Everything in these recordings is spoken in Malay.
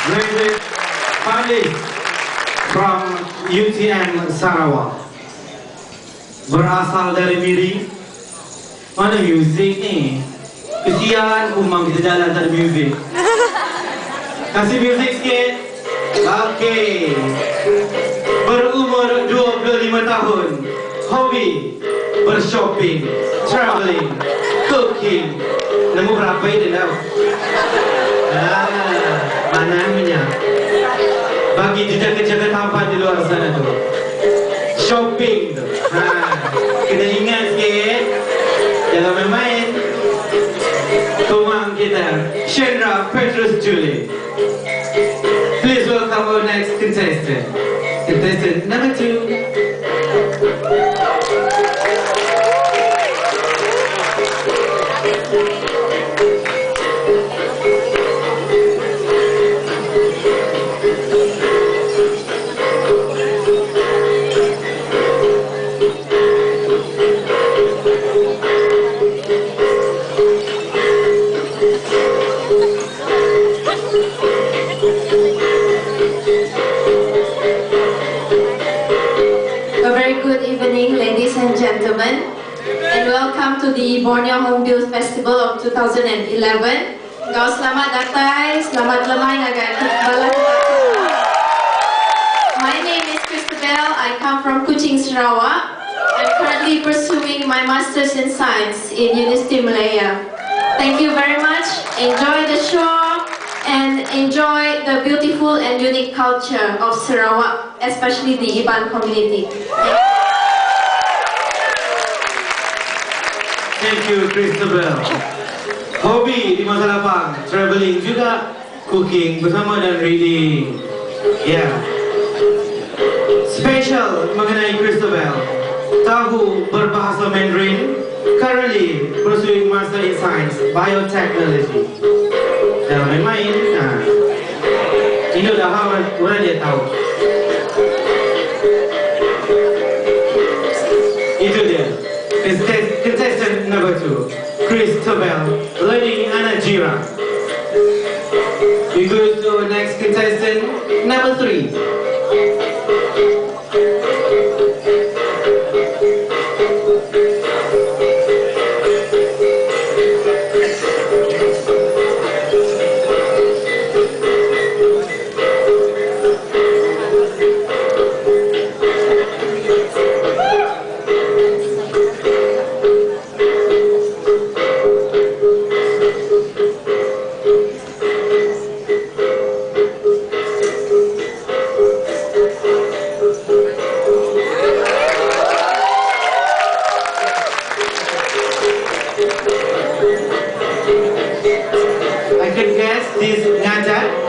Graduate finalist from UTM Sarawak. Berasal dari Miri. Mana muzik ni? Kesian umang kita jalan tak ada muzik. Kasih muzik sikit. Okey. Berumur 25 tahun. Hobi bershopping, travelling, cooking. Nombor berapa itu dah? Mana punya? Bagi jejak-jejak tampan di luar sana tu. Shopping tu. Kena ingat sikit. Jangan main-main. Tumang kita, Shendra Petrus Julie. Please welcome our next contestant. Contestant number 2. Ladies and gentlemen, and welcome to the Borneo Hornbill Festival of 2011. Kau selamat datang, selamat lemai agak bala. My name is Christabel. I come from Kuching, Sarawak. I'm currently pursuing my Masters in Science in University Malaya. Thank you very much. Enjoy the show and enjoy the beautiful and unique culture of Sarawak, especially the Iban community. Thank you, Christabel. Hobi di masa lapang, travelling juga, cooking bersama dan reading. Yeah. Special mengenai Christabel, tahu berbahasa Mandarin, currently pursuing Master in Science, Biotechnology. Jangan main-main. Ini dah orang dia tahu. Itu dia. Contestant number 2, Christabel Lady Anajira. We go to next contestant number 3.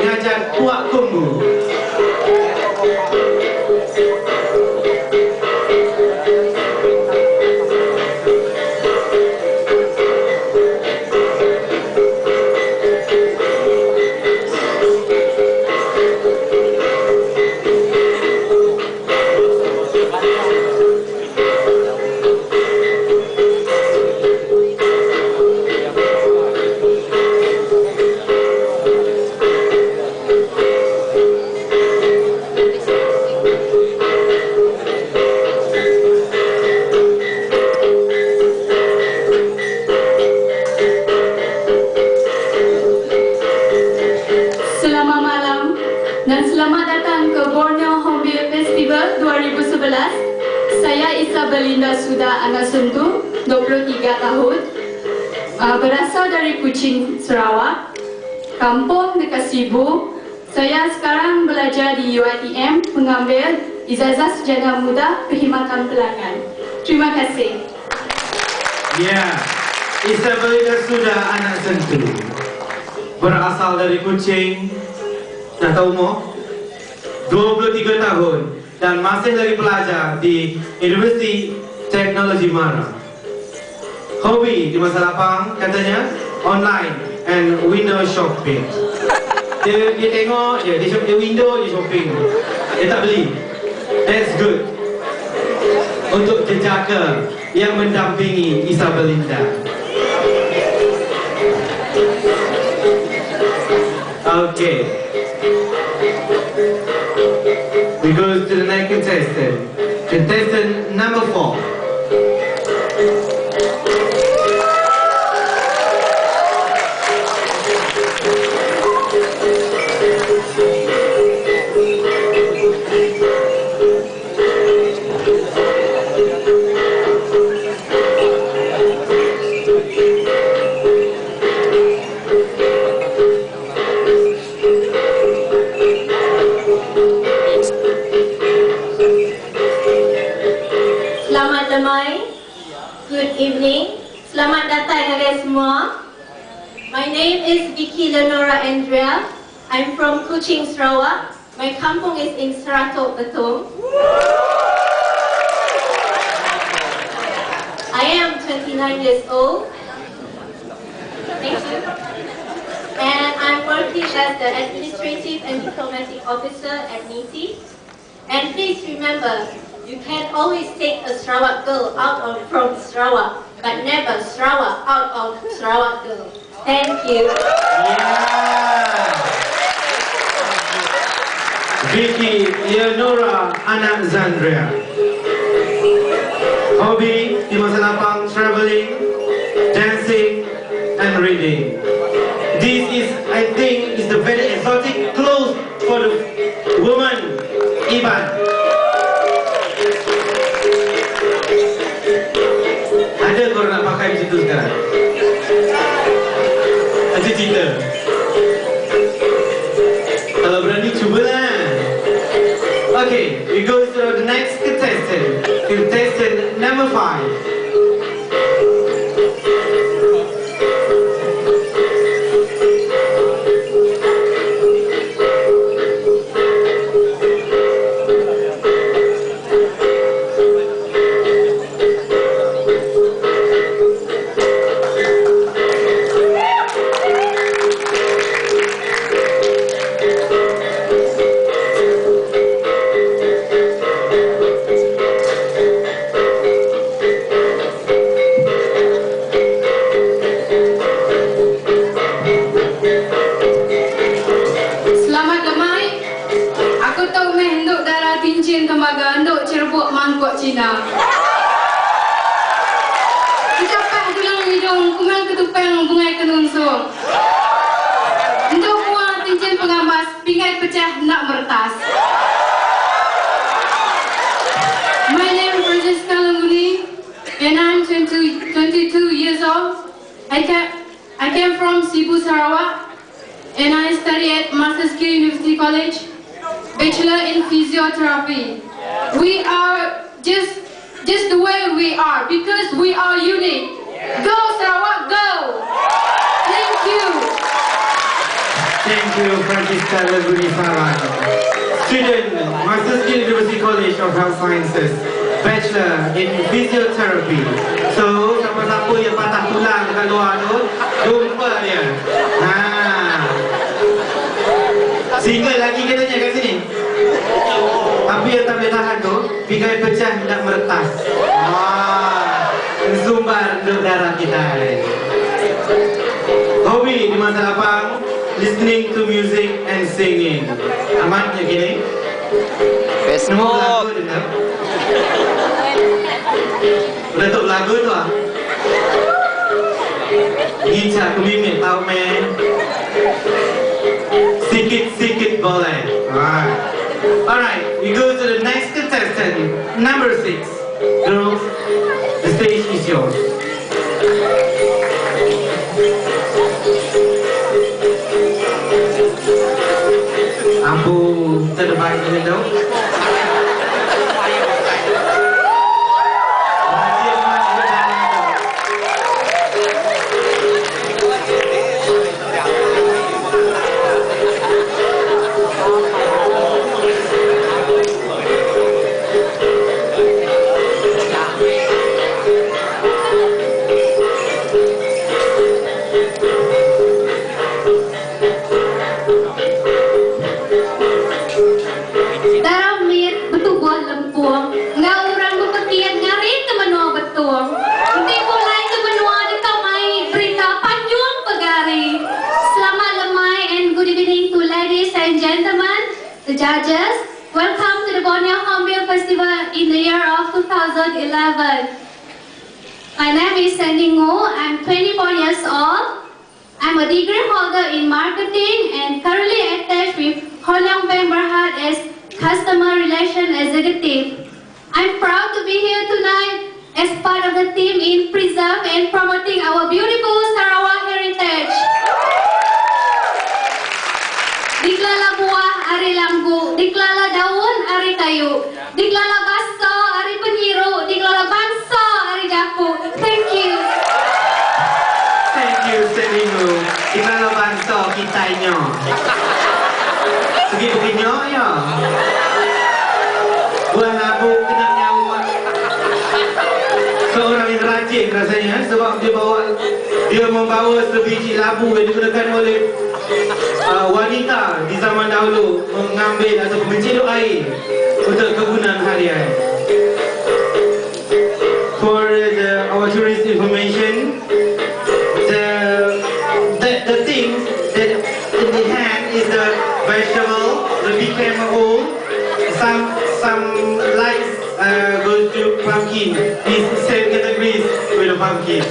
Ngajak kuak kumbu. Saya Isabelinda Suda Anasuntu, 23 tahun, berasal dari Kuching, Sarawak, kampung dekat Sibu. Saya sekarang belajar di UiTM, mengambil Ijazah Sarjana Muda Perkhidmatan Pelanggan. Terima kasih. Ya, Isabelinda Suda Anasuntu, berasal dari Kuching, dah tahu umur 23 tahun. Dan masih lagi pelajar di Universiti Teknologi Mara. Hobi di masa lapang katanya online and window shopping. Dia tengok, dia shop di window, dia shopping. Dia tak beli. That's good. Untuk jejaka yang mendampingi Isabelinda. Okay. Contestant number 4. Selamat damai. Good evening. Selamat datang kalian semua. My name is Vicky Lenora Andrea. I'm from Kuching, Sarawak. My kampung is in Seratok, Betong. I am 29 years old. Thank you. And I'm working as the Administrative and Diplomatic Officer at NITI. And please remember, you can always take a Sarawak girl from Sarawak, but never Sarawak out of Sarawak girl. Thank you. Yeah. Vicky Leonora Alexandria. Hobby di masa lapang: traveling, dancing, and reading. This is, I think, is the very exotic clothes for the woman, Iban. Ada korang nak pakai macam tu sekarang? Ada cerita? Kalau berani, cubalah. Okay, we go to the next contestant. Contestant number 5. Cina. Kecapak tulang hidung, kumang ketupang bungai kenunsung. Untuk buang cincin pengambas, pingat pecah nak meretas. My name is Francesca Languni, and I'm 22 years old. I came from Cebu, Sarawak, and I study at Master Skill University College, Bachelor in Physiotherapy. We are just the way we are, because we are unique. Go Sarawak, go! Thank you. Thank you, Francesca Languni Saran. Student, Master Skill University College of Health Sciences, Bachelor in Physiotherapy. So, siapa-siapa yang patah tulang dekat luar tu, jumpa dia. Single lagi katanya kat sini. Tapi yang tak boleh tahan tu, pinggang pecah nak meretas. Sumbar untuk darah kita. Hobi di masa lapang, listening to music and singing. Amat je gini? Nombor lagu dengar? Letuk lagu tu ah? Gincak kumimik tau men. Sikit-sikit boleh. Alright, we go to the next contestant, number 6. Girls, the stage is yours. Ambu terdepan ini dong. Judges Welcome to the Borneo Hornbill Festival in the year of 2011. My name is Sandy Ngô. I'm 24 years old. I'm a degree holder in marketing and currently attached with Hongyang Bank Berhad as Customer Relation Executive. I'm proud to be here tonight as part of the team in preserve and promoting our beautiful Sarawak heritage. Diklala buah ari lambu, diklala daun ari kayu, diklala baso ari penyiru, diklala bangsa ari daku. Thank you. Thank you, Selinu. Iklan bangsa kita nyo. Segi begini ya. Buah labu kena nyawa. Seorang yang rajin rasanya sebab dia membawa sebiji labu yang digunakan oleh wanita di zaman dahulu mengambil atau mencelup air untuk kegunaan harian. For our tourist information, the thing that in the hand is the vegetable that became old. Some lights goes to pumpkin. These same categories with a pumpkin.